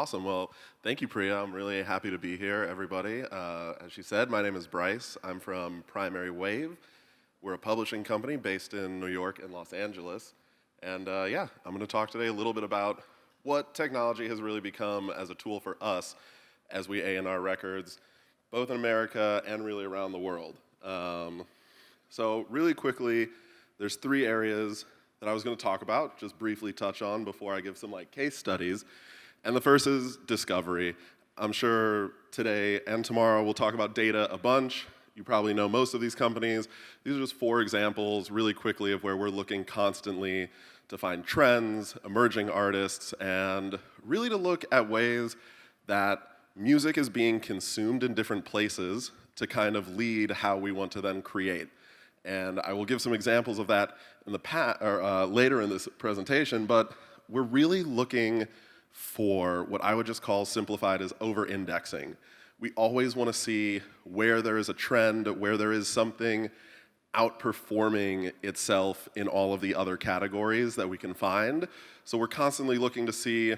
Awesome. Well, thank you, Priya. I'm really happy to be here, everybody. As she said, my name is Brice. I'm from Primary Wave. We're a publishing company based in New York and Los Angeles. And yeah, I'm going to talk today a little bit about what technology has really become as a tool for us as we A&R records, both in America and really around the world. So really quickly, there's 3 areas that I was going to talk about, just briefly touch on before I give some case studies. And the first is discovery. I'm sure today and tomorrow we'll talk about data a bunch. You probably know most of these companies. These are just 4 examples really quickly of where we're looking constantly to find trends, emerging artists, and really to look at ways that music is being consumed in different places to kind of lead how we want to then create. And I will give some examples of that in the later in this presentation, but we're really looking for what I would just call simplified as over-indexing. We always want to see where there is a trend, where there is something outperforming itself in all of the other categories that we can find. So we're constantly looking to see,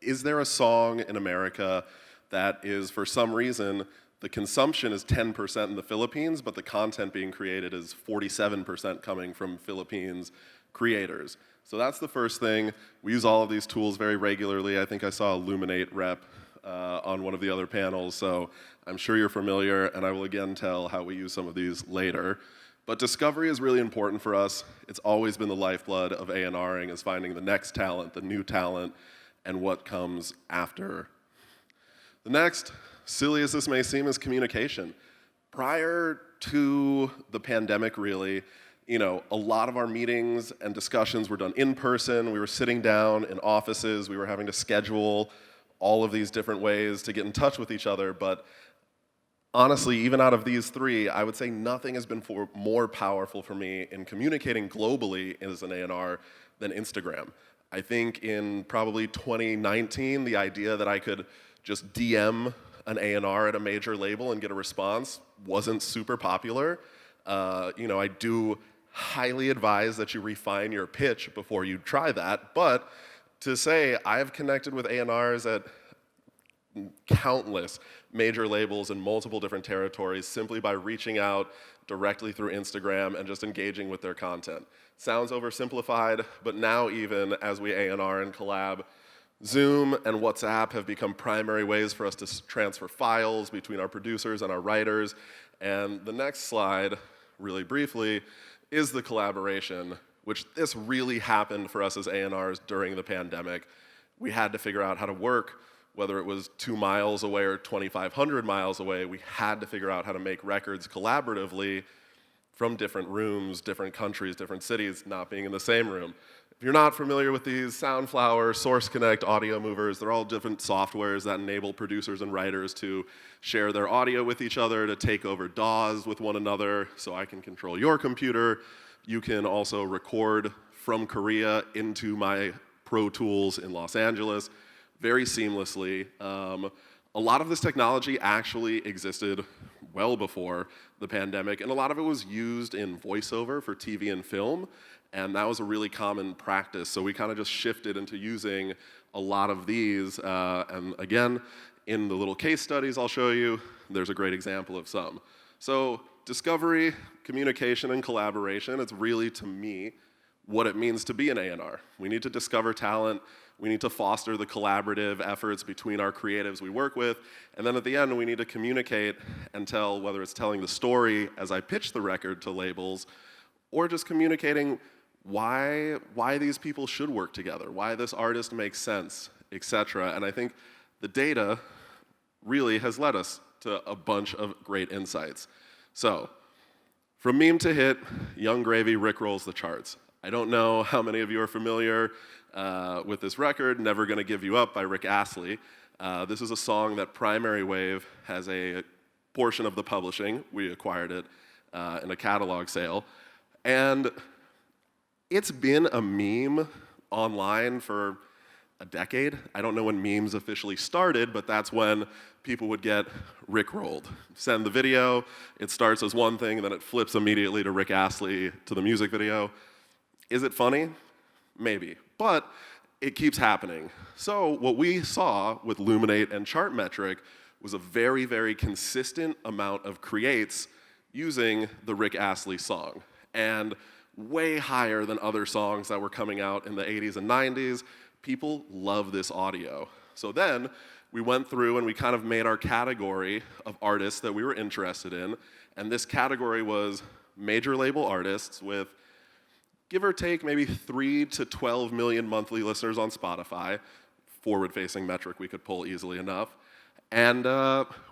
is there a song in America that is, for some reason, the consumption is 10% in the Philippines, but the content being created is 47% coming from Philippines creators. So that's the first thing. We use all of these tools very regularly. I think I saw Illuminate rep on one of the other panels, so I'm sure you're familiar, and I will again tell how we use some of these later. But discovery is really important for us. It's always been the lifeblood of A&Ring, is finding the next talent, the new talent, and what comes after. The next, silly as this may seem, is communication. Prior to the pandemic, really, a lot of our meetings and discussions were done in person. We were sitting down in offices. We were having to schedule all of these different ways to get in touch with each other. But honestly, even out of these 3, I would say nothing has been more powerful for me in communicating globally as an A&R than Instagram. I think in probably 2019, the idea that I could just DM an A&R at a major label and get a response wasn't super popular. I do highly advise that you refine your pitch before you try that, but to say I've connected with A&Rs at countless major labels in multiple different territories simply by reaching out directly through Instagram and just engaging with their content. Sounds oversimplified, but now even as we A&R and collab, Zoom and WhatsApp have become primary ways for us to transfer files between our producers and our writers. And the next slide, really briefly, is the collaboration, which this really happened for us as A&Rs during the pandemic. We had to figure out how to work, whether it was 2 miles away or 2,500 miles away. We had to figure out how to make records collaboratively from different rooms, different countries, different cities, not being in the same room. If you're not familiar with these, Soundflower, Source Connect, Audio Movers, they're all different softwares that enable producers and writers to share their audio with each other, to take over DAWs with one another, so I can control your computer. You can also record from Korea into my Pro Tools in Los Angeles very seamlessly. A lot of this technology actually existed well before the pandemic, and a lot of it was used in voiceover for TV and film, and that was a really common practice. So we kind of just shifted into using a lot of these, and again, in the little case studies I'll show you, there's a great example of some. So discovery, communication, and collaboration, it's really, to me, what it means to be an A&R. We need to discover talent. We need to foster the collaborative efforts between our creatives we work with. And then at the end, we need to communicate and tell, whether it's telling the story as I pitch the record to labels, or just communicating why these people should work together, why this artist makes sense, etc. And I think the data really has led us to a bunch of great insights. So, from meme to hit, Young Gravy rickrolls the charts. I don't know how many of you are familiar with this record, Never Gonna Give You Up by Rick Astley. This is a song that Primary Wave has a portion of the publishing. We acquired it in a catalog sale. And it's been a meme online for a decade. I don't know when memes officially started, but that's when people would get rickrolled. Send the video, it starts as one thing, and then it flips immediately to Rick Astley to the music video. Is it funny? Maybe. But it keeps happening. So what we saw with Luminate and Chartmetric was a very, very consistent amount of creates using the Rick Astley song, and way higher than other songs that were coming out in the 80s and 90s. People love this audio. So then we went through and we kind of made our category of artists that we were interested in, and this category was major label artists with, give or take, maybe 3 to 12 million monthly listeners on Spotify, forward-facing metric we could pull easily enough. And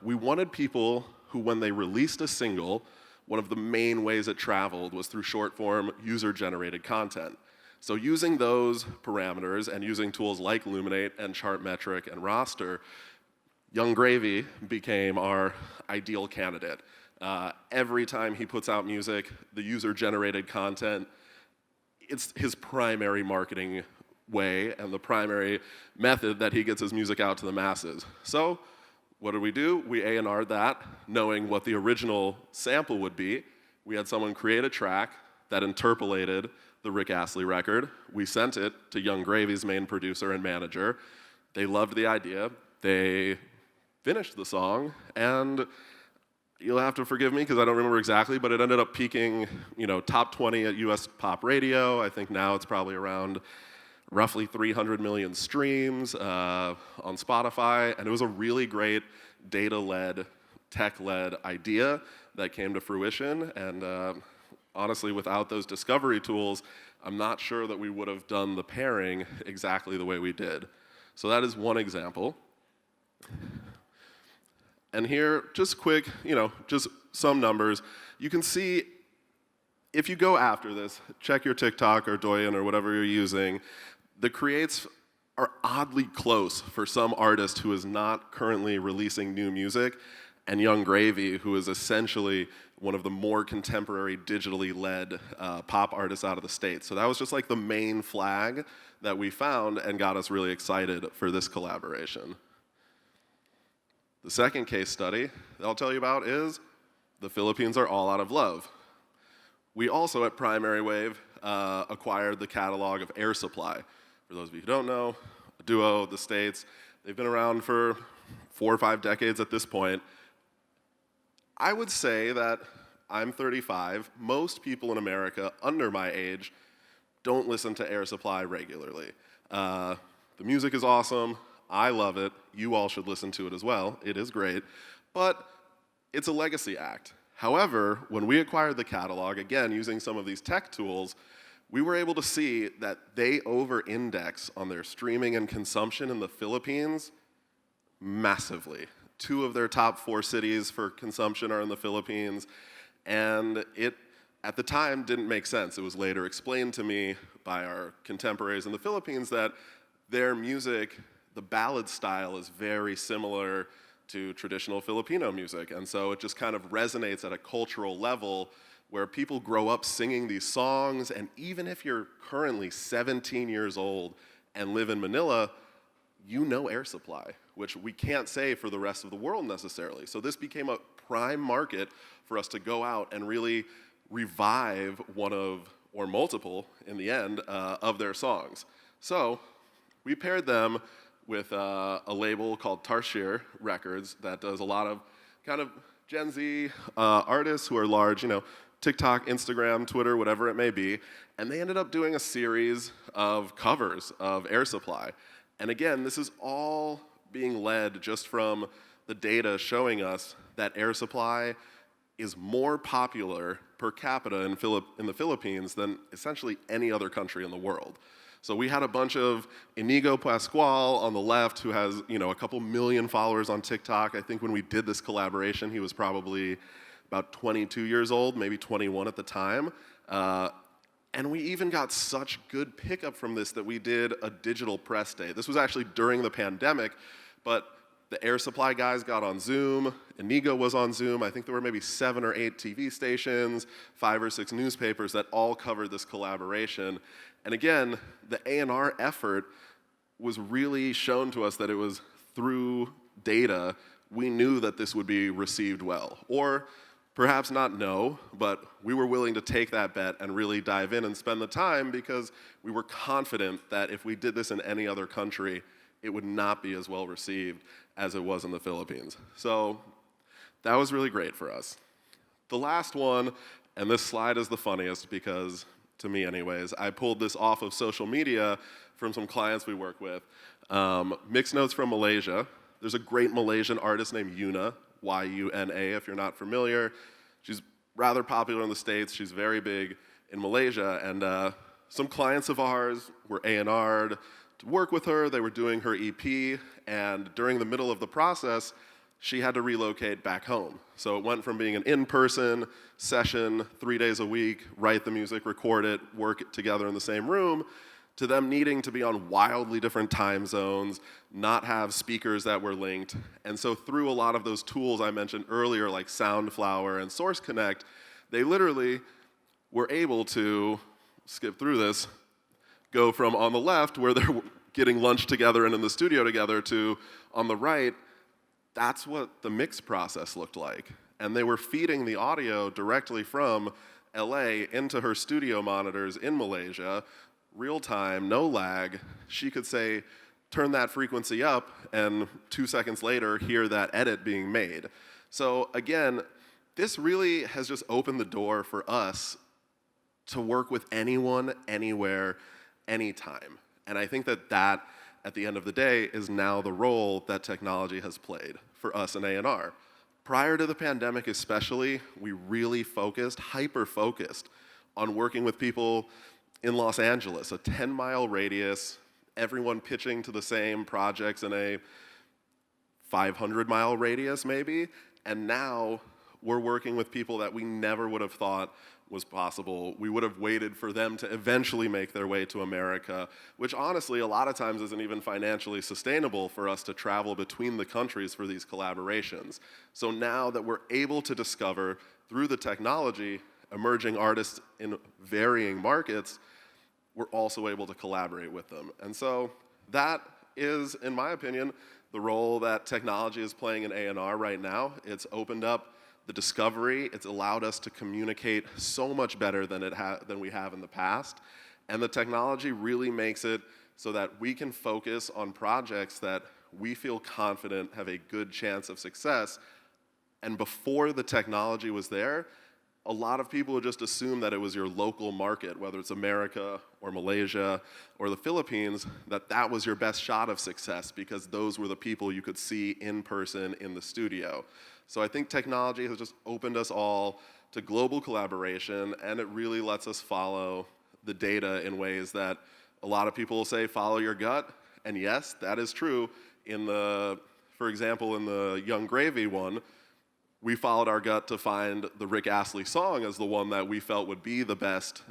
we wanted people who, when they released a single, one of the main ways it traveled was through short-form, user-generated content. So using those parameters and using tools like Luminate and Chartmetric and Roster, Young Gravy became our ideal candidate. Every time he puts out music, the user-generated content, it's his primary marketing way and the primary method that he gets his music out to the masses. So what did we do? We A&R'd that, knowing what the original sample would be. We had someone create a track that interpolated the Rick Astley record. We sent it to Young Gravy's main producer and manager. They loved the idea. They finished the song, and you'll have to forgive me because I don't remember exactly, but it ended up peaking, top 20 at US pop radio. I think now it's probably around roughly 300 million streams on Spotify, and it was a really great data-led, tech-led idea that came to fruition, and honestly, without those discovery tools, I'm not sure that we would have done the pairing exactly the way we did. So that is one example. And here, just quick, just some numbers. You can see, if you go after this, check your TikTok or Douyin or whatever you're using, the creates are oddly close for some artist who is not currently releasing new music, and Young Gravy, who is essentially one of the more contemporary, digitally led pop artists out of the States. So that was just like the main flag that we found and got us really excited for this collaboration. The second case study that I'll tell you about is the Philippines Are All Out of Love. We also at Primary Wave acquired the catalog of Air Supply. For those of you who don't know, a duo, the States, they've been around for 4 or 5 decades at this point. I would say that I'm 35. Most people in America under my age don't listen to Air Supply regularly. The music is awesome. I love it. You all should listen to it as well. It is great. But it's a legacy act. However, when we acquired the catalog, again, using some of these tech tools, we were able to see that they over-index on their streaming and consumption in the Philippines massively. 2 of their top 4 cities for consumption are in the Philippines, and it, at the time, didn't make sense. It was later explained to me by our contemporaries in the Philippines that their music, the ballad style, is very similar to traditional Filipino music, and so it just kind of resonates at a cultural level where people grow up singing these songs, and even if you're currently 17 years old and live in Manila, you know Air Supply, which we can't say for the rest of the world necessarily. So this became a prime market for us to go out and really revive one of, or multiple in the end, of their songs. So we paired them with a label called Tarsier Records that does a lot of kind of Gen Z artists who are large, TikTok, Instagram, Twitter, whatever it may be, and they ended up doing a series of covers of Air Supply. And again, this is all being led just from the data showing us that Air Supply is more popular per capita in the Philippines than essentially any other country in the world. So we had a bunch of Inigo Pascual on the left who has, a couple million followers on TikTok. I think when we did this collaboration, he was probably about 22 years old, maybe 21 at the time. And we even got such good pickup from this that we did a digital press day. This was actually during the pandemic, but the Air Supply guys got on Zoom, Inigo was on Zoom. I think there were maybe 7 or 8 TV stations, 5 or 6 newspapers that all covered this collaboration. And again, the A&R effort was really shown to us that it was through data, we knew that this would be received well. Or Perhaps not no, but we were willing to take that bet and really dive in and spend the time because we were confident that if we did this in any other country, it would not be as well received as it was in the Philippines. So that was really great for us. The last one, and this slide is the funniest because, to me anyways, I pulled this off of social media from some clients we work with. Mixed notes from Malaysia. There's a great Malaysian artist named Yuna, Y-U-N-A, if you're not familiar. She's rather popular in the States. She's very big in Malaysia. And some clients of ours were A&R'd to work with her. They were doing her EP. And during the middle of the process, she had to relocate back home. So it went from being an in-person session, 3 days a week, write the music, record it, work it together in the same room, to them needing to be on wildly different time zones, not have speakers that were linked. And so through a lot of those tools I mentioned earlier, like Soundflower and Source Connect, they literally were able to, skip through this, go from on the left, where they're getting lunch together and in the studio together, to on the right. That's what the mix process looked like. And they were feeding the audio directly from LA into her studio monitors in Malaysia, real time, no lag. She could say, turn that frequency up, and 2 seconds later, hear that edit being made. So again, this really has just opened the door for us to work with anyone, anywhere, anytime. And I think that that, at the end of the day, is now the role that technology has played for us in A&R. Prior to the pandemic especially, we really focused, hyper-focused, on working with people in Los Angeles, a 10-mile radius, everyone pitching to the same projects in a 500-mile radius maybe, and now we're working with people that we never would have thought was possible. We would have waited for them to eventually make their way to America, which honestly a lot of times isn't even financially sustainable for us to travel between the countries for these collaborations. So now that we're able to discover through the technology emerging artists in varying markets, we're also able to collaborate with them. And so that is, in my opinion, the role that technology is playing in A&R right now. It's opened up the discovery. It's allowed us to communicate so much better than we have in the past. And the technology really makes it so that we can focus on projects that we feel confident have a good chance of success. And before the technology was there, a lot of people would just assume that it was your local market, whether it's America or Malaysia or the Philippines, that that was your best shot of success because those were the people you could see in person in the studio. So I think technology has just opened us all to global collaboration, and it really lets us follow the data in ways that a lot of people will say, follow your gut. And yes, that is true. For example, in the Young Gravy one, we followed our gut to find the Rick Astley song as the one that we felt would be the best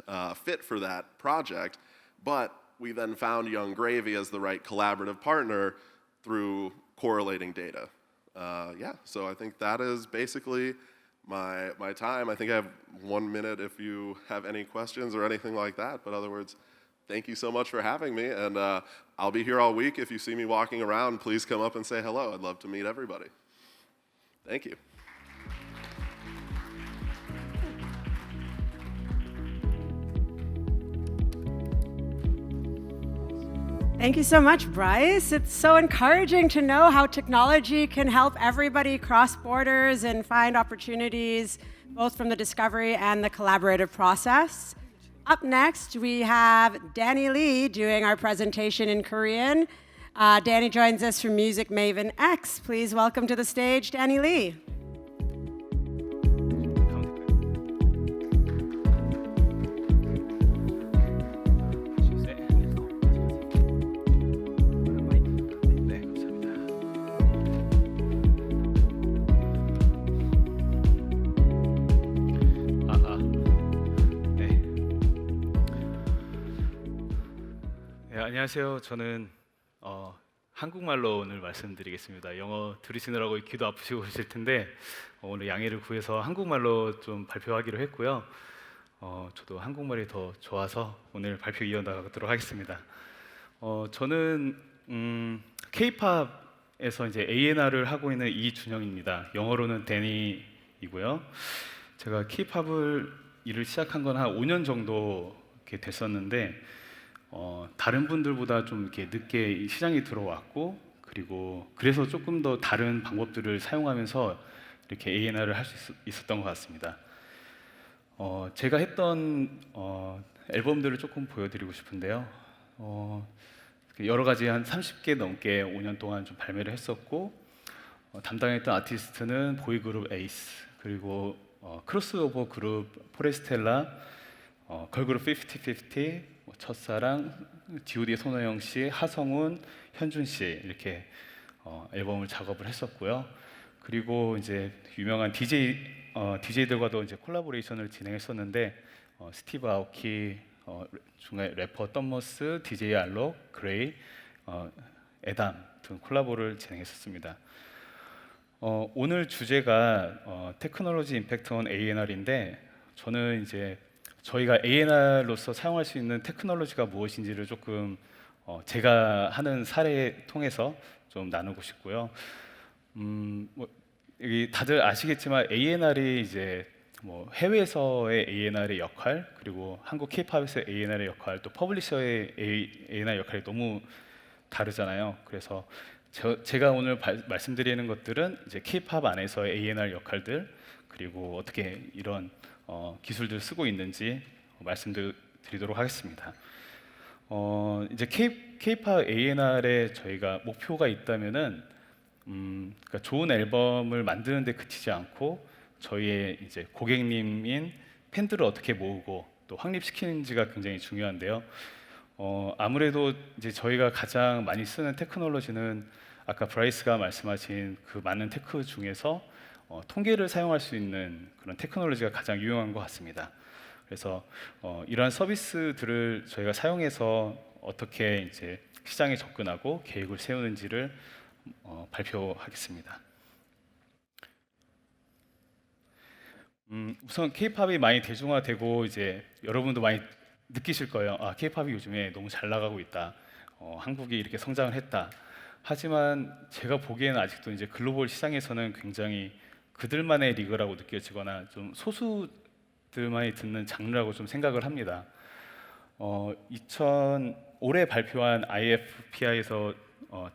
fit for that project. But we then found Young Gravy as the right collaborative partner through correlating data. So I think that is basically my time. I think I have 1 minute if you have any questions or anything like that. But in other words, thank you so much for having me. And I'll be here all week. If you see me walking around, please come up and say hello. I'd love to meet everybody. Thank you. Thank you so much, Brice. It's so encouraging to know how technology can help everybody cross borders and find opportunities, both from the discovery and the collaborative process. Up next, we have Danny Lee doing our presentation in Korean. Danny joins us from Music Maven X. Please welcome to the stage, Danny Lee. 안녕하세요. 저는 한국말로 오늘 말씀드리겠습니다. 영어 들으시느라고 귀도 아프시고 그러실 텐데 오늘 양해를 구해서 한국말로 좀 발표하기로 했고요. 저도 한국말이 더 좋아서 오늘 발표 이어나가도록 하겠습니다. 저는 K-팝에서 이제 A&R을 하고 있는 이준영입니다. 영어로는 데니이고요. 제가 케이팝을 일을 시작한 건 한 5년 정도 이렇게 됐었는데 다른 분들보다 좀 이렇게 늦게 이 시장에 들어왔고 그리고 그래서 조금 더 다른 방법들을 사용하면서 이렇게 A&R을 할 수 있었던 것 같습니다. 제가 했던 앨범들을 조금 보여드리고 싶은데요. 여러 가지 한 30개 넘게 5년 동안 좀 발매를 했었고 담당했던 아티스트는 보이그룹 에이스 그리고 크로스오버 그룹 포레스텔라, 걸그룹 5050, 첫사랑, D.O.D 손호영 씨, 하성운, 현준 씨 이렇게 앨범을 작업을 했었고요. 그리고 이제 유명한 DJ들과도 이제 콜라보레이션을 진행했었는데 스티브 아오키, 중에 래퍼 덤머스, DJ 알록, 그레이, 에담 등 콜라보를 진행했었습니다. 오늘 주제가 테크놀로지 임팩트 온 A&R인데 저는 이제 저희가 A&R로서 사용할 수 있는 테크놀로지가 무엇인지를 조금 제가 하는 사례 통해서 좀 나누고 싶고요. 여기 다들 아시겠지만 A&R이 이제 뭐 해외에서의 A&R의 역할 그리고 한국 K-팝에서의 A&R의 역할 또 퍼블리셔의 A&R 역할이 너무 다르잖아요. 그래서 제가 오늘 말씀드리는 것들은 이제 K-팝 안에서의 A&R 역할들 그리고 어떻게 이런 기술들을 쓰고 있는지 말씀드리도록 하겠습니다. 이제 K-팝 A&R에 저희가 목표가 있다면은 그러니까 좋은 앨범을 만드는 데 그치지 않고 저희의 이제 고객님인 팬들을 어떻게 모으고 또 확립시키는지가 굉장히 중요한데요. 아무래도 이제 저희가 가장 많이 쓰는 테크놀로지는 아까 브라이스가 말씀하신 그 많은 테크 중에서 통계를 사용할 수 있는 그런 테크놀로지가 가장 유용한 것 같습니다. 그래서 이러한 서비스들을 저희가 사용해서 어떻게 이제 시장에 접근하고 계획을 세우는지를 발표하겠습니다. 우선 K-팝이 많이 대중화되고 이제 여러분도 많이 느끼실 거예요. 아, K-팝이 요즘에 너무 잘 나가고 있다. 한국이 이렇게 성장을 했다. 하지만 제가 보기에는 아직도 이제 글로벌 시장에서는 굉장히 그들만의 리그라고 느껴지거나 좀 소수들만이 듣는 장르라고 좀 생각을 합니다. 올해 발표한 IFPI에서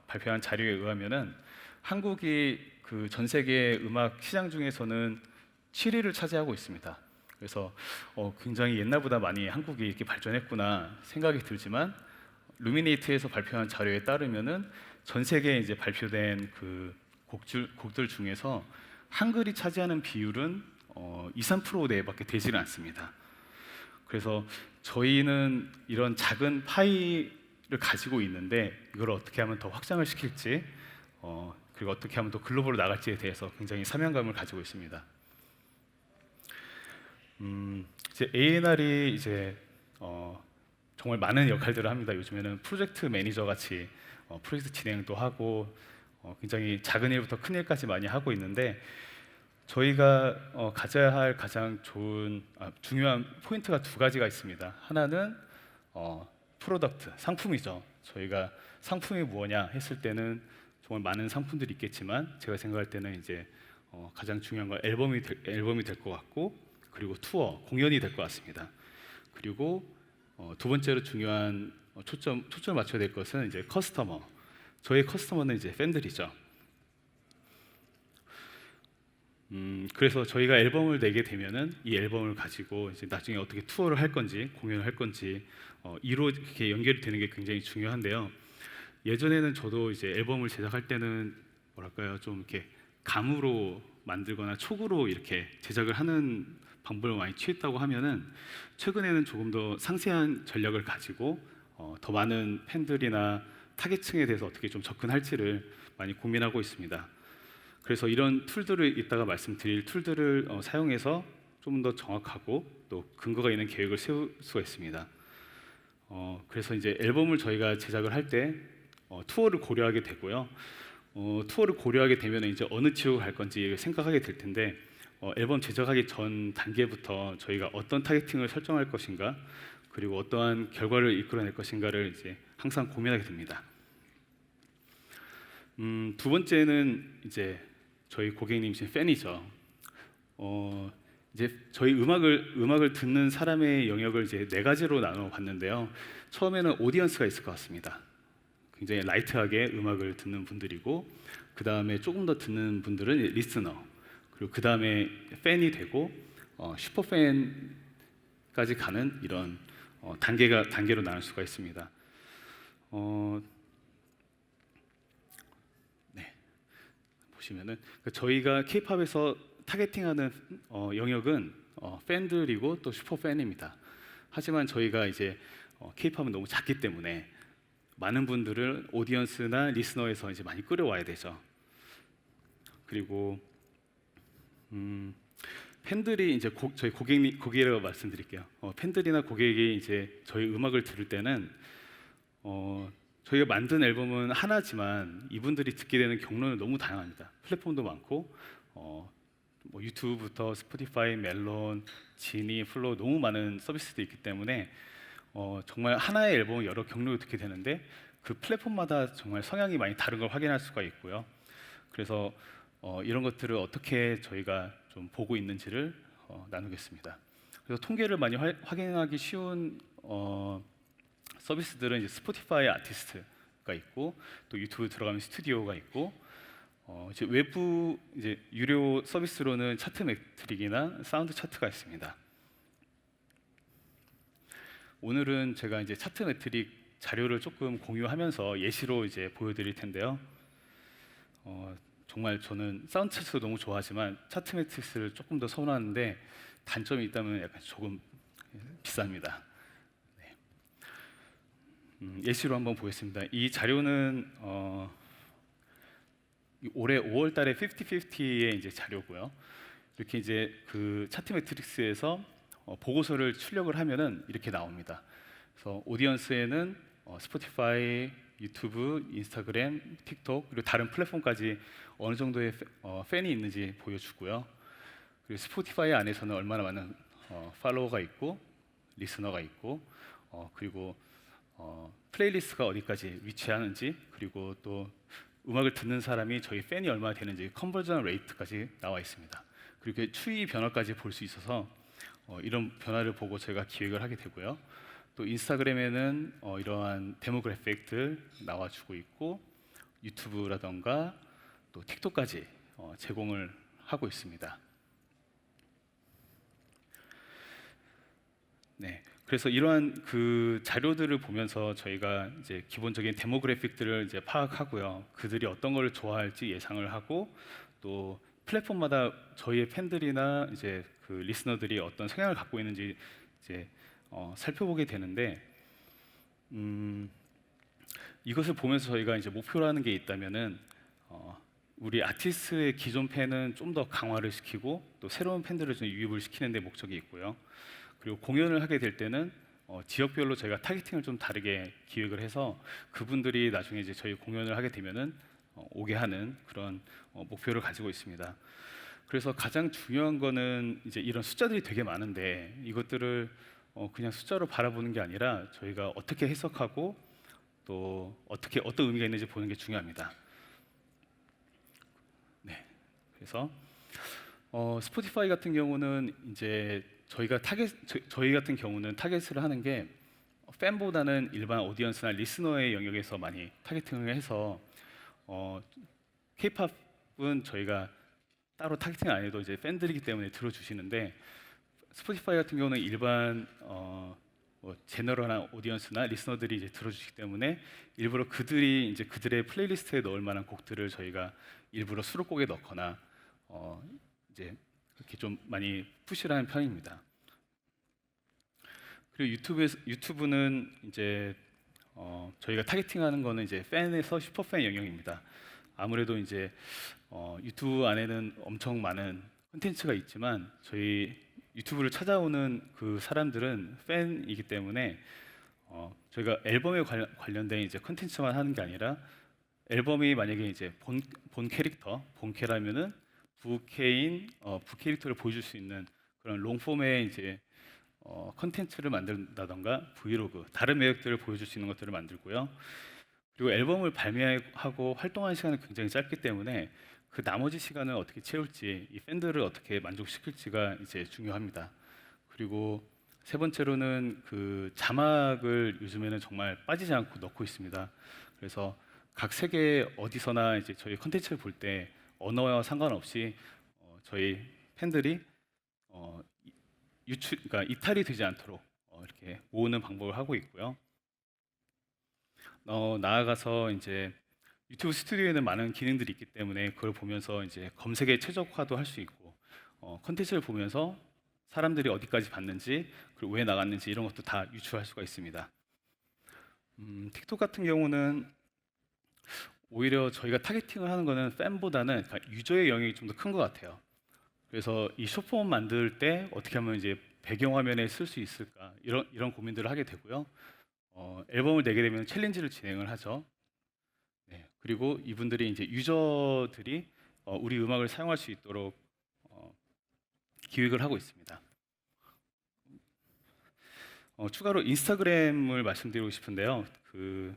발표한 자료에 의하면은 한국이 그 전 세계 음악 시장 중에서는 7위를 차지하고 있습니다. 그래서 굉장히 옛날보다 많이 한국이 이렇게 발전했구나 생각이 들지만 루미네이트에서 발표한 자료에 따르면은 전 세계에 이제 발표된 그 곡들 중에서 한글이 차지하는 비율은 2~3% 내밖에 되지는 않습니다. 그래서 저희는 이런 작은 파이를 가지고 있는데 이걸 어떻게 하면 더 확장을 시킬지 그리고 어떻게 하면 더 글로벌로 나갈지에 대해서 굉장히 사명감을 가지고 있습니다. 이제 A&R이 이제 정말 많은 역할들을 합니다. 요즘에는 프로젝트 매니저 같이 프로젝트 진행도 하고 굉장히 작은 일부터 큰 일까지 많이 하고 있는데 저희가 가져야 할 가장 중요한 포인트가 두 가지가 있습니다. 하나는 프로덕트, 상품이죠. 저희가 상품이 뭐냐 했을 때는 정말 많은 상품들이 있겠지만 제가 생각할 때는 이제 가장 중요한 건 앨범이 될 것 같고 그리고 투어, 공연이 될 것 같습니다. 그리고 두 번째로 중요한 초점을 맞춰야 될 것은 이제 커스터머. 저희 커스터머는 이제 팬들이죠. 그래서 저희가 앨범을 내게 되면은 이 앨범을 가지고 이제 나중에 어떻게 투어를 할 건지 공연을 할 건지 이렇게 연결이 되는 게 굉장히 중요한데요. 예전에는 저도 이제 앨범을 제작할 때는 뭐랄까요 좀 이렇게 감으로 만들거나 촉으로 이렇게 제작을 하는 방법을 많이 취했다고 하면은 최근에는 조금 더 상세한 전략을 가지고 더 많은 팬들이나 타겟층에 대해서 어떻게 좀 접근할지를 많이 고민하고 있습니다. 그래서 이런 툴들을 이따가 말씀드릴 툴들을 사용해서 좀 더 정확하고 또 근거가 있는 계획을 세울 수가 있습니다. 그래서 이제 앨범을 저희가 제작을 할 때 투어를 고려하게 되고요. 투어를 고려하게 되면 이제 어느 지역을 갈 건지 생각하게 될 텐데 앨범 제작하기 전 단계부터 저희가 어떤 타겟팅을 설정할 것인가 그리고 어떠한 결과를 이끌어낼 것인가를 이제 항상 고민하게 됩니다. 두 번째는 이제 저희 고객님이신 팬이죠. 이제 저희 음악을 듣는 사람의 영역을 이제 네 가지로 나눠 봤는데요. 처음에는 오디언스가 있을 것 같습니다. 굉장히 라이트하게 음악을 듣는 분들이고, 그 다음에 조금 더 듣는 분들은 리스너, 그리고 그 다음에 팬이 되고 슈퍼 팬까지 가는 이런 단계로 나눌 수가 있습니다. 네, 보시면은 저희가 K-팝에서 타겟팅하는 영역은 팬들이고 또 슈퍼 팬입니다. 하지만 저희가 이제 K-팝은 너무 작기 때문에 많은 분들을 오디언스나 리스너에서 이제 많이 끌어와야 되죠. 그리고 팬들이 이제 저희 고객이라고 말씀드릴게요. 팬들이나 고객이 이제 저희 음악을 들을 때는 저희가 만든 앨범은 하나지만 이분들이 듣게 되는 경로는 너무 다양합니다. 플랫폼도 많고 뭐 유튜브부터 스포티파이, 멜론, 지니, 플로우 너무 많은 서비스도 있기 때문에 정말 하나의 앨범을 여러 경로로 듣게 되는데 그 플랫폼마다 정말 성향이 많이 다른 걸 확인할 수가 있고요. 그래서 이런 것들을 어떻게 저희가 좀 보고 있는지를 나누겠습니다. 그래서 통계를 많이 확인하기 쉬운 서비스들은 이제 스포티파이 아티스트가 있고 또 유튜브 들어가면 스튜디오가 있고 이제 외부 이제 유료 서비스로는 차트 매트릭이나 사운드 차트가 있습니다. 오늘은 제가 이제 차트 매트릭 자료를 조금 공유하면서 예시로 이제 보여드릴 텐데요. 정말 저는 사운드 차트도 너무 좋아하지만 차트 매트릭스를 조금 더 선호하는데 단점이 있다면 약간 조금 비쌉니다. 네. 예시로 한번 보겠습니다. 이 자료는 올해 5월달에 50-50의 이제 자료고요. 이렇게 이제 그 차트 매트릭스에서 보고서를 출력을 하면은 이렇게 나옵니다. 그래서 오디언스에는 스포티파이, 유튜브, 인스타그램, 틱톡 그리고 다른 플랫폼까지 어느 정도의 팬이 있는지 보여주고요. 그리고 스포티파이 안에서는 얼마나 많은 팔로워가 있고 리스너가 있고 그리고 플레이리스트가 어디까지 위치하는지 그리고 또 음악을 듣는 사람이 저희 팬이 얼마나 되는지 컨버전 레이트까지 나와 있습니다. 그리고 추이 변화까지 볼 수 있어서 이런 변화를 보고 저희가 기획을 하게 되고요. 또 인스타그램에는 이러한 데모그래픽들 나와주고 있고 유튜브라던가 또 틱톡까지 제공을 하고 있습니다. 네, 그래서 이러한 그 자료들을 보면서 저희가 이제 기본적인 데모그래픽들을 이제 파악하고요. 그들이 어떤 걸 좋아할지 예상을 하고 또 플랫폼마다 저희의 팬들이나 이제 그 리스너들이 어떤 성향을 갖고 있는지 이제 살펴보게 되는데 이것을 보면서 저희가 이제 목표로 하는 게 있다면은 우리 아티스트의 기존 팬은 좀 더 강화를 시키고 또 새로운 팬들을 좀 유입을 시키는 데 목적이 있고요. 그리고 공연을 하게 될 때는 지역별로 저희가 타겟팅을 좀 다르게 기획을 해서 그분들이 나중에 이제 저희 공연을 하게 되면은 오게 하는 그런 목표를 가지고 있습니다. 그래서 가장 중요한 거는 이제 이런 숫자들이 되게 많은데 이것들을 그냥 숫자로 바라보는 게 아니라 저희가 어떻게 해석하고 또 어떻게 어떤 의미가 있는지 보는 게 중요합니다. 네, 그래서 스포티파이 같은 경우는 이제 저희 같은 경우는 타겟을 하는 게 팬보다는 일반 오디언스나 리스너의 영역에서 많이 타겟팅을 해서 K-팝은 저희가 따로 타겟팅 안 해도 이제 팬들이기 때문에 들어주시는데 스포티파이 같은 경우는 일반 뭐 제너럴한 오디언스나 리스너들이 이제 들어주시기 때문에 일부러 그들이 이제 그들의 플레이리스트에 넣을 만한 곡들을 저희가 일부러 수록곡에 넣거나 이제 그렇게 좀 많이 푸시를 하는 편입니다. 그리고 유튜브는 이제 저희가 타겟팅하는 거는 이제 팬에서 슈퍼팬 영역입니다. 아무래도 이제 유튜브 안에는 엄청 많은 콘텐츠가 있지만 저희 유튜브를 찾아오는 그 사람들은 팬이기 때문에 저희가 앨범에 관련된 이제 콘텐츠만 하는 게 아니라 앨범이 만약에 이제 본 캐릭터, 본캐라면은 부캐인 부캐릭터를 보여줄 수 있는 그런 롱폼의 이제 콘텐츠를 만든다던가 브이로그, 다른 매력들을 보여줄 수 있는 것들을 만들고요. 그리고 앨범을 발매하고 활동하는 시간은 굉장히 짧기 때문에 그 나머지 시간을 어떻게 채울지, 이 팬들을 어떻게 만족시킬지가 이제 중요합니다. 그리고 세 번째로는 그 자막을 요즘에는 정말 빠지지 않고 넣고 있습니다. 그래서 각 세계 어디서나 이제 저희 컨텐츠를 볼 때 언어와 상관없이 저희 팬들이 그러니까 이탈이 되지 않도록 이렇게 모으는 방법을 하고 있고요. 나아가서 이제 유튜브 스튜디오에는 많은 기능들이 있기 때문에 그걸 보면서 이제 검색에 최적화도 할 수 있고 컨텐츠를 보면서 사람들이 어디까지 봤는지 그리고 왜 나갔는지 이런 것도 다 유추할 수가 있습니다. 틱톡 같은 경우는 오히려 저희가 타겟팅을 하는 거는 팬보다는 그러니까 유저의 영역이 좀 더 큰 것 같아요. 그래서 이 숏폼 만들 때 어떻게 하면 이제 배경화면에 쓸 수 있을까 이런 고민들을 하게 되고요. 앨범을 내게 되면 챌린지를 진행을 하죠. 네, 그리고 이분들이 이제 유저들이 우리 음악을 사용할 수 있도록 기획을 하고 있습니다. 추가로 인스타그램을 말씀드리고 싶은데요. 그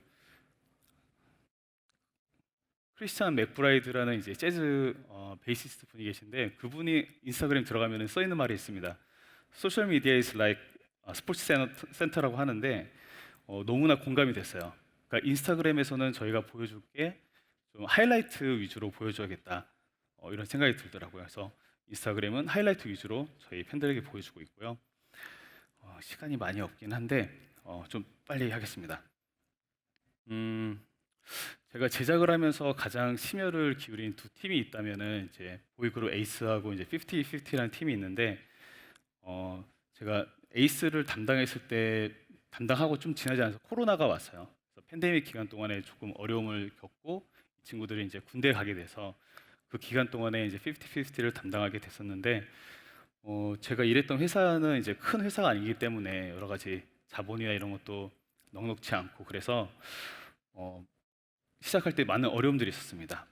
크리스찬 맥브라이드라는 이제 재즈 베이시스트 분이 계신데 그분이 인스타그램 들어가면 써 있는 말이 있습니다. 소셜 미디어 is like 스포츠 센터라고 하는데 너무나 공감이 됐어요. 그러니까 인스타그램에서는 저희가 보여줄 게 좀 하이라이트 위주로 보여줘야겠다 이런 생각이 들더라고요. 그래서 인스타그램은 하이라이트 위주로 저희 팬들에게 보여주고 있고요. 시간이 많이 없긴 한데 좀 빨리 하겠습니다. 제가 제작을 하면서 가장 심혈을 기울인 두 팀이 있다면은 이제 보이그룹 에이스하고 이제 50-50라는 팀이 있는데 제가 에이스를 담당했을 때 담당하고 좀 지나지 않아서 코로나가 왔어요. 그래서 팬데믹 기간 동안에 조금 어려움을 겪고 이 친구들이 이제 군대에 가게 돼서 그 기간 동안에 이제 50-50를 담당하게 됐었는데 제가 일했던 회사는 이제 큰 회사가 아니기 때문에 여러 가지 자본이나 이런 것도 넉넉지 않고 그래서 시작할 때 많은 어려움들이 있었습니다.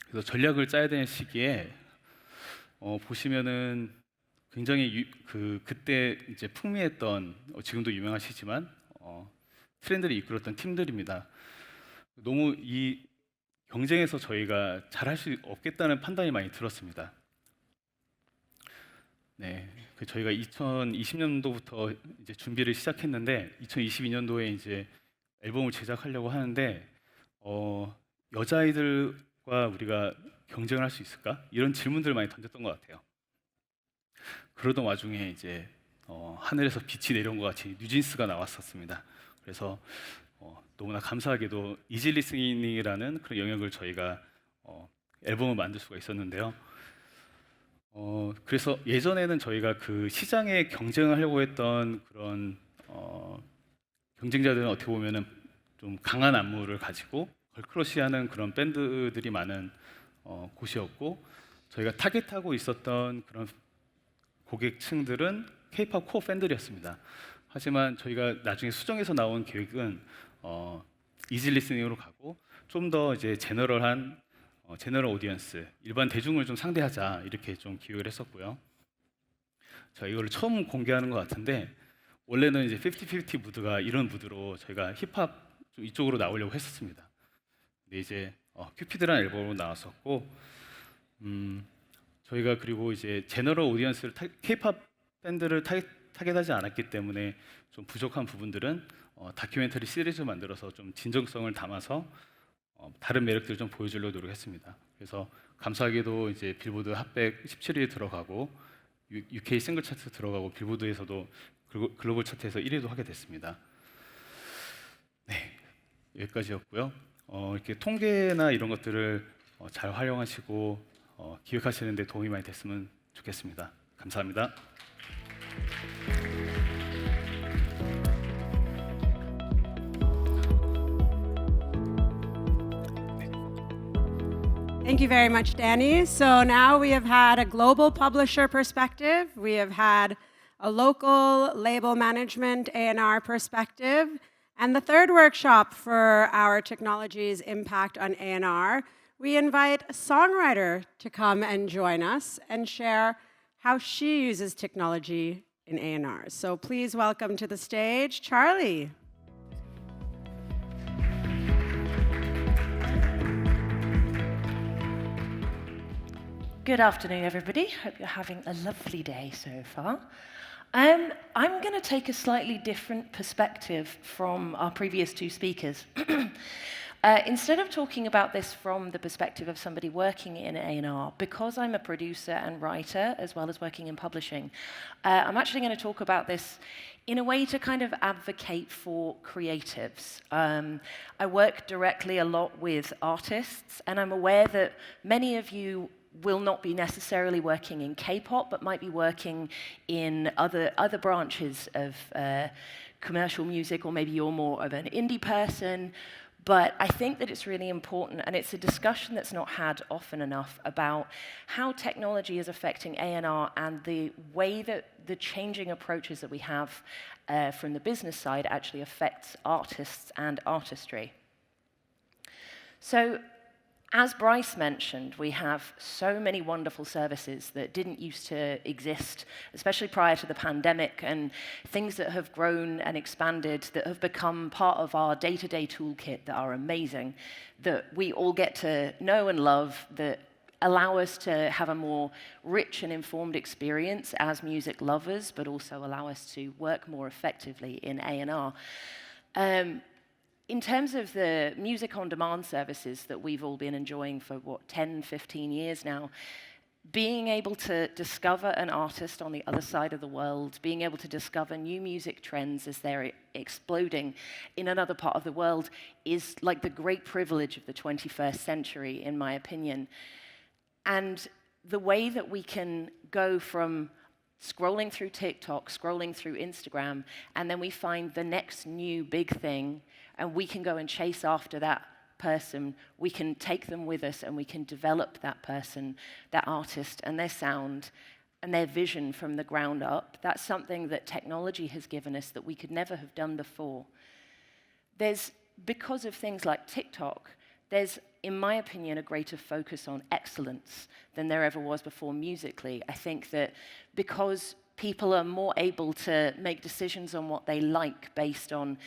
그래서 전략을 짜야 되는 시기에 보시면은 굉장히 그때 이제 풍미했던 지금도 유명하시지만 트렌드를 이끌었던 팀들입니다. 너무 이 경쟁에서 저희가 잘할 수 없겠다는 판단이 많이 들었습니다. 네, 저희가 2020년도부터 이제 준비를 시작했는데 2022년도에 이제 앨범을 제작하려고 하는데 여자아이들과 우리가 경쟁을 할 수 있을까? 이런 질문들을 많이 던졌던 것 같아요. 그러던 와중에 이제 하늘에서 빛이 내려온 것 같이 뉴진스가 나왔었습니다. 그래서 너무나 감사하게도 이지 리스닝이라는 그런 영역을 저희가 앨범을 만들 수가 있었는데요. 그래서 예전에는 저희가 그 시장에 경쟁을 하려고 했던 그런 경쟁자들은 어떻게 보면은 좀 강한 안무를 가지고 걸크러쉬하는 그런 밴드들이 많은 곳이었고 저희가 타겟하고 있었던 그런 고객층들은 K-pop 코어 팬들이었습니다. 하지만 저희가 나중에 수정해서 나온 계획은 이지 리스닝으로 가고 좀 더 이제 제너럴 오디언스, 일반 대중을 좀 상대하자 이렇게 좀 기획을 했었고요. 자, 이거를 처음 공개하는 것 같은데 원래는 이제 50-50 무드가 이런 무드로 저희가 힙합 좀 이쪽으로 나오려고 했었습니다. 근데 이제 큐피드라는 앨범으로 나왔었고 저희가 그리고 이제 제너럴 오디언스를 K-pop 밴드를 타겟하지 않았기 때문에 좀 부족한 부분들은 다큐멘터리 시리즈를 만들어서 좀 진정성을 담아서 다른 매력들을 좀 보여주려고 노력했습니다. 그래서 감사하게도 이제 빌보드 핫백 17위에 들어가고 UK 싱글 차트 들어가고 빌보드에서도 글로벌 차트에서 1위도 하게 됐습니다. 네, 여기까지였고요. 이렇게 통계나 이런 것들을 잘 활용하시고 기획하시는 데 도움이 많이 됐으면 좋겠습니다. 감사합니다. Thank you very much, Danny. So now we have had a global publisher perspective, we have had a local label management A&R perspective, and the third workshop for our technology's impact on A&R, we invite a songwriter to come and join us and share how she uses technology in A&R. So please welcome to the stage, Charlie. Good afternoon, everybody. Hope you're having a lovely day so far. I'm going to take a slightly different perspective from our previous two speakers. Instead of talking about this from the perspective of somebody working in A&R, because I'm a producer and writer, as well as working in publishing, I'm actually going to talk about this in a way to kind of advocate for creatives. I work directly a lot with artists, and I'm aware that many of you will not be necessarily working in K-pop, but might be working in other branches of commercial music, or maybe you're more of an indie person. But I think that it's really important, and it's a discussion that's not had often enough, about how technology is affecting A&R and the way that the changing approaches that we have from the business side actually affects artists and artistry. So, as Brice mentioned, we have so many wonderful services that didn't used to exist, especially prior to the pandemic, and things that have grown and expanded that have become part of our day-to-day toolkit that are amazing, that we all get to know and love, that allow us to have a more rich and informed experience as music lovers, but also allow us to work more effectively in A&R. In terms of the music on demand services that we've all been enjoying for, 10, 15 years now, being able to discover an artist on the other side of the world, being able to discover new music trends as they're exploding in another part of the world is like the great privilege of the 21st century, in my opinion. And the way that we can go from scrolling through TikTok, scrolling through Instagram, and then we find the next new big thing, and we can go and chase after that person. We can take them with us, and we can develop that person, that artist, and their sound, and their vision from the ground up. That's something that technology has given us that we could never have done before. Because of things like TikTok, there's, in my opinion, a greater focus on excellence than there ever was before musically. I think that because people are more able to make decisions on what they like based on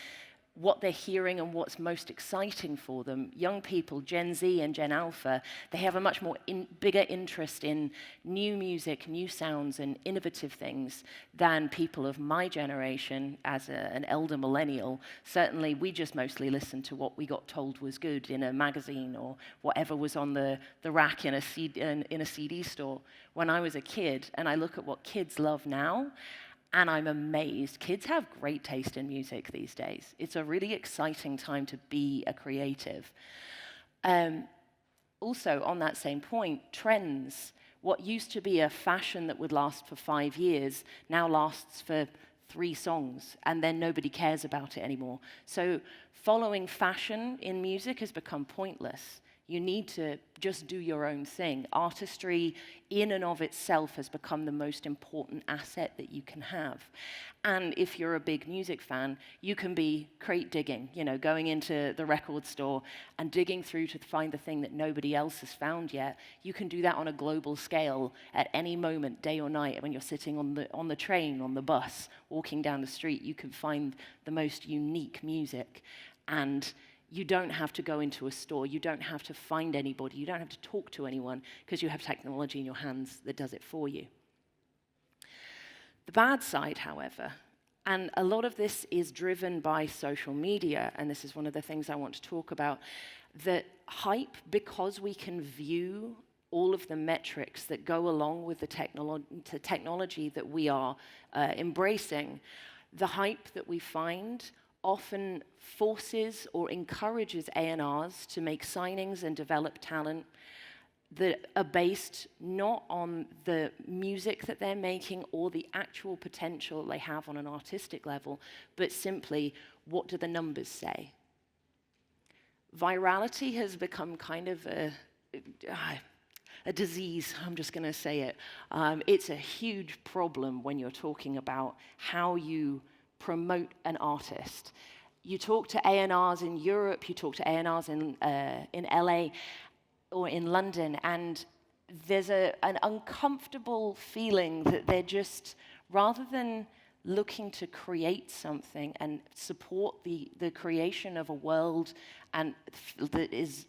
what they're hearing and what's most exciting for them, young people, Gen Z and Gen Alpha, they have a much more bigger interest in new music, new sounds, and innovative things than people of my generation as an elder millennial. Certainly, we just mostly listened to what we got told was good in a magazine or whatever was on the rack in a CD store when I was a kid. And I look at what kids love now, and I'm amazed. Kids have great taste in music these days. It's a really exciting time to be a creative. Also, on that same point, trends. What used to be a fashion that would last for 5 years now lasts for 3 songs, and then nobody cares about it anymore. So following fashion in music has become pointless. You need to just do your own thing. Artistry in and of itself has become the most important asset that you can have. And if you're a big music fan, you can be crate digging, going into the record store and digging through to find the thing that nobody else has found yet. You can do that on a global scale at any moment, day or night. When you're sitting on the train, on the bus, walking down the street, you can find the most unique music. And you don't have to go into a store. You don't have to find anybody. You don't have to talk to anyone, because you have technology in your hands that does it for you. The bad side, however, and a lot of this is driven by social media, and this is one of the things I want to talk about, that hype, because we can view all of the metrics that go along with the technology that we are embracing, the hype that we find often forces or encourages A&Rs to make signings and develop talent that are based not on the music that they're making or the actual potential they have on an artistic level, but simply, what do the numbers say? Virality has become kind of a disease, I'm just going to say it. It's a huge problem when you're talking about how you promote an artist. You talk to A&Rs in Europe, you talk to A&Rs in LA or in London, and there's an uncomfortable feeling that they're just, rather than looking to create something and support the creation of a world and that is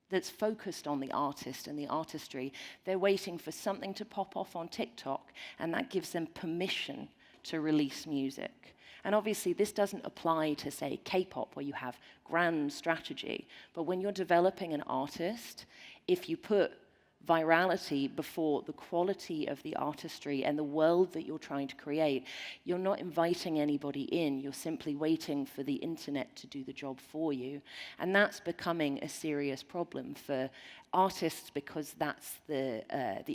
that's focused on the artist and the artistry. They're waiting for something to pop off on TikTok, and that gives them permission to release music. And obviously, this doesn't apply to, say, K-pop, where you have grand strategy. But when you're developing an artist, if you put virality before the quality of the artistry and the world that you're trying to create, you're not inviting anybody in. You're simply waiting for the internet to do the job for you. And that's becoming a serious problem for artists, because that's the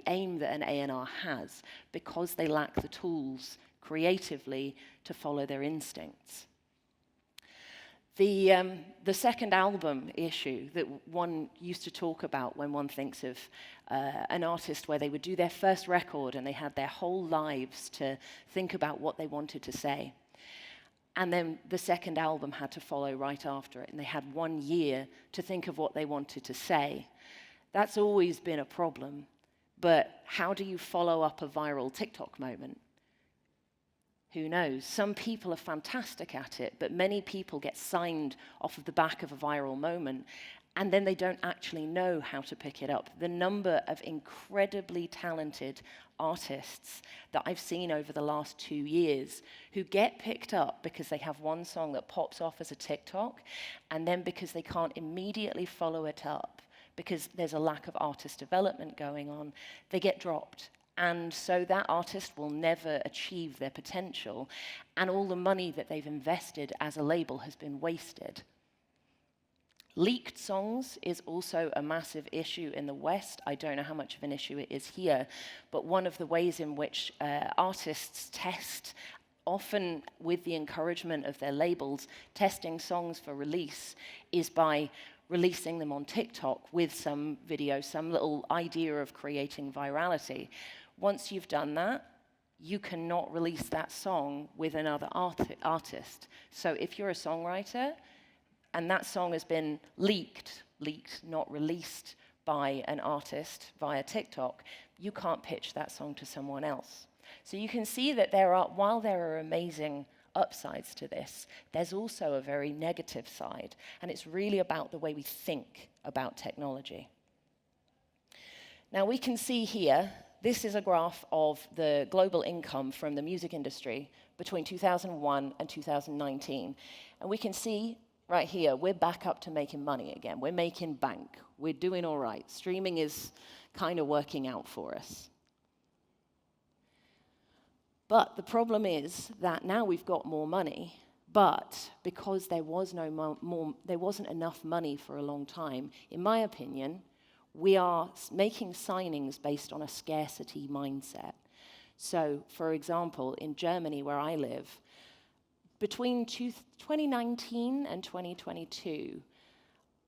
aim that an A&R has, because they lack the tools creatively to follow their instincts. The second album issue that one used to talk about when one thinks of an artist where they would do their first record and they had their whole lives to think about what they wanted to say. And then the second album had to follow right after it, and they had 1 year to think of what they wanted to say. That's always been a problem, but how do you follow up a viral TikTok moment? Who knows? Some people are fantastic at it, but many people get signed off of the back of a viral moment, and then they don't actually know how to pick it up. The number of incredibly talented artists that I've seen over the last 2 years who get picked up because they have one song that pops off as a TikTok, and then because they can't immediately follow it up, because there's a lack of artist development going on, they get dropped. And so that artist will never achieve their potential, and all the money that they've invested as a label has been wasted. Leaked songs is also a massive issue in the West. I don't know how much of an issue it is here, but one of the ways in which artists test, often with the encouragement of their labels, testing songs for release, is by releasing them on TikTok with some video, some little idea of creating virality. Once you've done that, you cannot release that song with another artist. So if you're a songwriter and that song has been leaked, not released by an artist via TikTok, you can't pitch that song to someone else. So you can see that while there are amazing upsides to this, there's also a very negative side, and it's really about the way we think about technology. Now we can see here, this is a graph of the global income from the music industry between 2001 and 2019. And we can see right here, we're back up to making money again. We're making bank. We're doing all right. Streaming is kind of working out for us. But the problem is that now we've got more money, but because there wasn't enough money for a long time, in my opinion, we are making signings based on a scarcity mindset. So, for example, in Germany, where I live, between 2019 and 2022,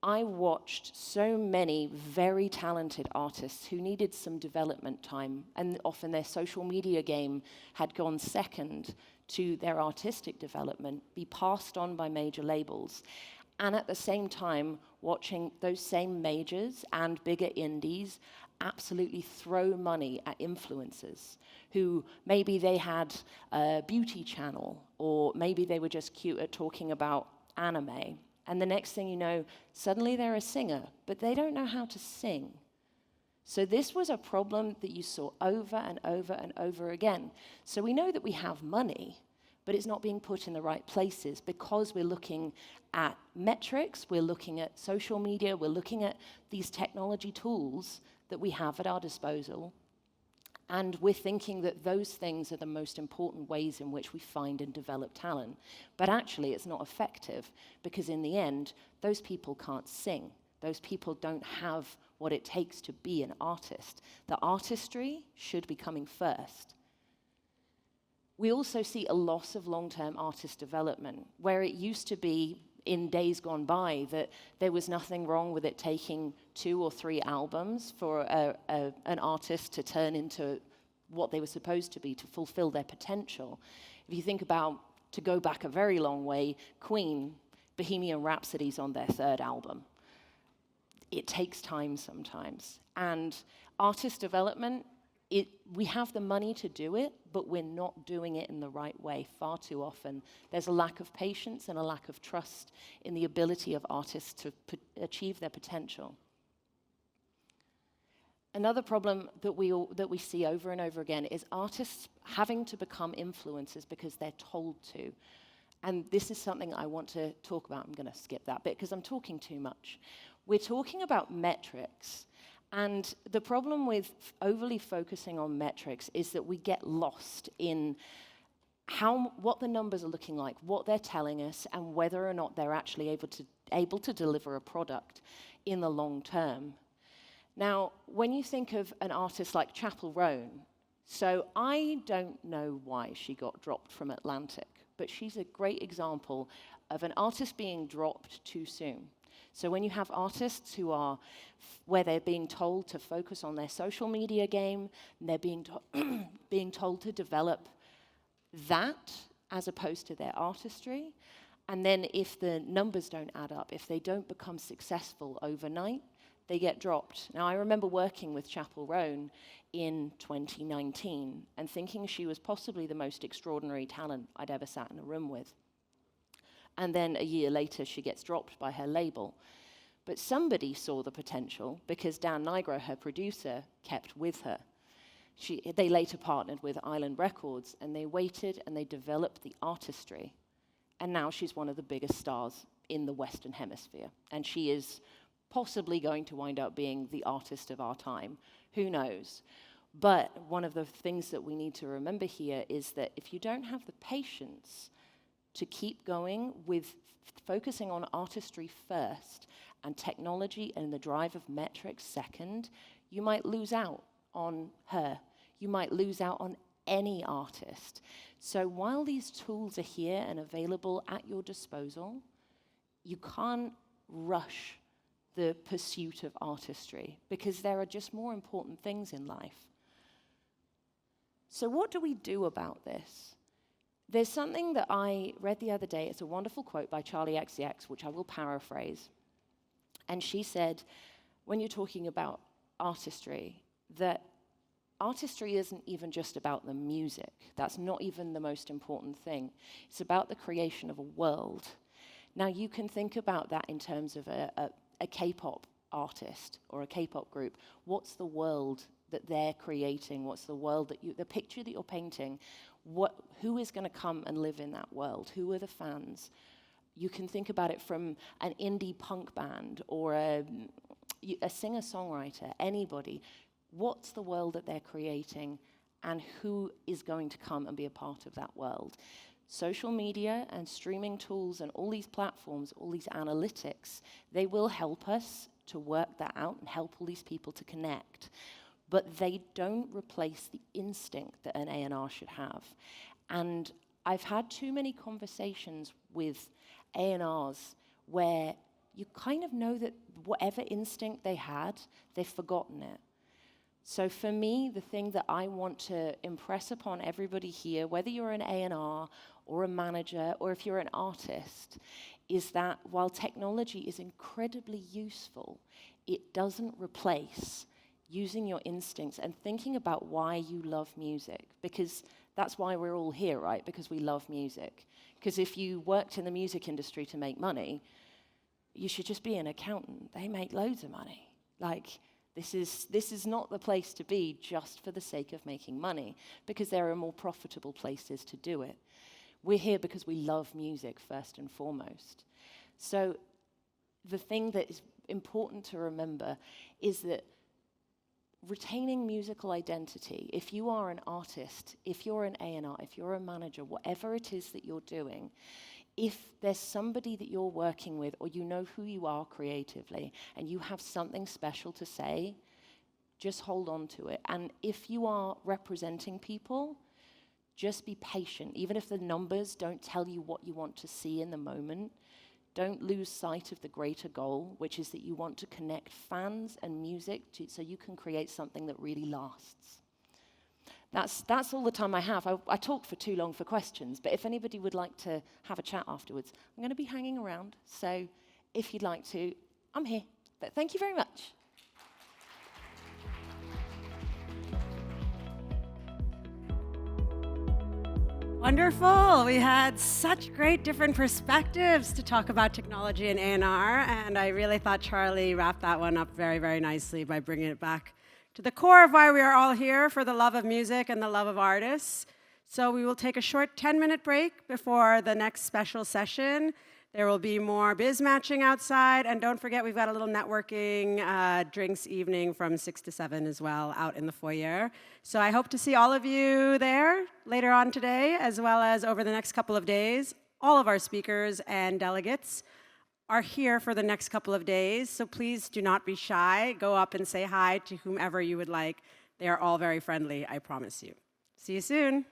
I watched so many very talented artists who needed some development time, and often their social media game had gone second to their artistic development, be passed on by major labels. And at the same time, watching those same majors and bigger indies absolutely throw money at influencers who maybe they had a beauty channel, or maybe they were just cute at talking about anime. And the next thing you know, suddenly they're a singer, but they don't know how to sing. So this was a problem that you saw over and over and over again. So we know that we have money, but it's not being put in the right places because we're looking at metrics, we're looking at social media, we're looking at these technology tools that we have at our disposal, and we're thinking that those things are the most important ways in which we find and develop talent. But actually, it's not effective, because in the end, those people can't sing. Those people don't have what it takes to be an artist. The artistry should be coming first. We also see a loss of long-term artist development, where it used to be in days gone by that there was nothing wrong with it taking 2 or 3 albums for an artist to turn into what they were supposed to be, to fulfill their potential. If you think about, to go back a very long way, Queen, Bohemian Rhapsody's on their 3rd album. It takes time sometimes. And artist development, we have the money to do it, but we're not doing it in the right way far too often. There's a lack of patience and a lack of trust in the ability of artists to achieve their potential. Another problem that we see over and over again is artists having to become influencers because they're told to. And this is something I want to talk about. I'm going to skip that bit because I'm talking too much. We're talking about metrics. And the problem with overly focusing on metrics is that we get lost in what the numbers are looking like, what they're telling us, and whether or not they're actually able to deliver a product in the long term. Now, when you think of an artist like Chapel Roan, so I don't know why she got dropped from Atlantic, but she's a great example of an artist being dropped too soon. So when you have artists where they're being told to focus on their social media game, and they're being told to develop that as opposed to their artistry, and then if the numbers don't add up, if they don't become successful overnight, they get dropped. Now, I remember working with Chapel Roan in 2019 and thinking she was possibly the most extraordinary talent I'd ever sat in a room with. And then a year later, she gets dropped by her label. But somebody saw the potential because Dan Nigro, her producer, kept with her. They later partnered with Island Records, and they waited and they developed the artistry. And now she's one of the biggest stars in the Western Hemisphere. And she is possibly going to wind up being the artist of our time. Who knows? But one of the things that we need to remember here is that if you don't have the patience to keep going with focusing on artistry first and technology and the drive of metrics second, you might lose out on her. You might lose out on any artist. So while these tools are here and available at your disposal, you can't rush the pursuit of artistry because there are just more important things in life. So what do we do about this? There's something that I read the other day. It's a wonderful quote by Charlie XCX, which I will paraphrase. And she said, when you're talking about artistry, that artistry isn't even just about the music. That's not even the most important thing. It's about the creation of a world. Now, you can think about that in terms of a K-pop artist or a K-pop group. What's the world that they're creating? What's the world the picture that you're painting? Who is going to come and live in that world? Who are the fans? You can think about it from an indie punk band or a singer-songwriter, anybody. What's the world that they're creating, and who is going to come and be a part of that world? Social media and streaming tools and all these platforms, all these analytics, they will help us to work that out and help all these people to connect. But they don't replace the instinct that an A&R should have. And I've had too many conversations with A&Rs where you kind of know that whatever instinct they had, they've forgotten it. So for me, the thing that I want to impress upon everybody here, whether you're an A&R or a manager or if you're an artist, is that while technology is incredibly useful, it doesn't replace using your instincts and thinking about why you love music, because that's why we're all here, right? Because we love music. Because if you worked in the music industry to make money, you should just be an accountant. They make loads of money. Like, this is not the place to be just for the sake of making money, because there are more profitable places to do it. We're here because we love music first and foremost. So the thing that is important to remember is that retaining musical identity, if you are an artist, if you're an A&R, if you're a manager, whatever it is that you're doing, if there's somebody that you're working with or you know who you are creatively and you have something special to say, just hold on to it. And if you are representing people, just be patient. Even if the numbers don't tell you what you want to see in the moment, don't lose sight of the greater goal, which is that you want to connect fans and music so you can create something that really lasts. That's all the time I have. I talked for too long for questions, but if anybody would like to have a chat afterwards, I'm going to be hanging around. So if you'd like to, I'm here. But thank you very much. Wonderful. We had such great different perspectives to talk about technology and A&R, and I really thought Charlie wrapped that one up very, very nicely by bringing it back to the core of why we are all here, for the love of music and the love of artists. So we will take a short 10-minute break before the next special session. There will be more biz matching outside, and don't forget we've got a little networking drinks evening from 6 to 7 as well out in the foyer. So I hope to see all of you there later on today, as well as over the next couple of days. All of our speakers and delegates are here for the next couple of days, so please do not be shy. Go up and say hi to whomever you would like. They are all very friendly, I promise you. See you soon.